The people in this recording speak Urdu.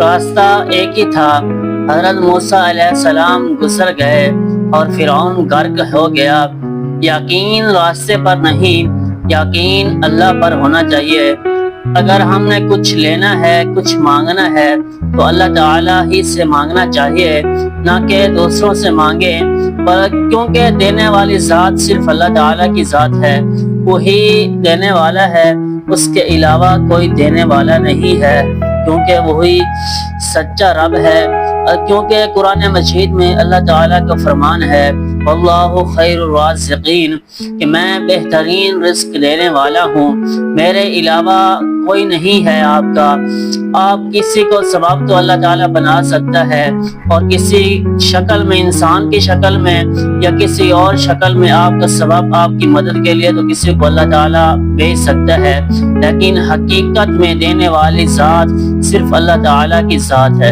راستہ ایک ہی تھا۔ حضرت موسیٰ علیہ السلام گزر گئے اور فرعون غرق ہو گیا۔ یقین راستے پر نہیں، یقین اللہ پر ہونا چاہیے۔ اگر ہم نے کچھ لینا ہے، کچھ مانگنا ہے تو اللہ تعالیٰ ہی سے مانگنا چاہیے، نہ کہ دوسروں سے مانگے، کیونکہ دینے والی ذات صرف اللہ تعالیٰ کی ذات ہے، وہی دینے والا ہے، اس کے علاوہ کوئی دینے والا نہیں ہے، کیونکہ وہی سچا رب ہے۔ کیونکہ قرآن مجید میں اللہ تعالیٰ کا فرمان ہے واللہ خیر الرازقین، کہ میں بہترین رزق دینے والا ہوں، میرے علاوہ کوئی نہیں ہے آپ کا۔ آپ کسی کو سبب تو اللہ تعالیٰ بنا سکتا ہے، اور کسی شکل میں، انسان کی شکل میں یا کسی اور شکل میں آپ کا سبب آپ کی مدد کے لیے تو کسی کو اللہ تعالیٰ بھیج سکتا ہے، لیکن حقیقت میں دینے والی ذات صرف اللہ تعالیٰ کی ذات ہے۔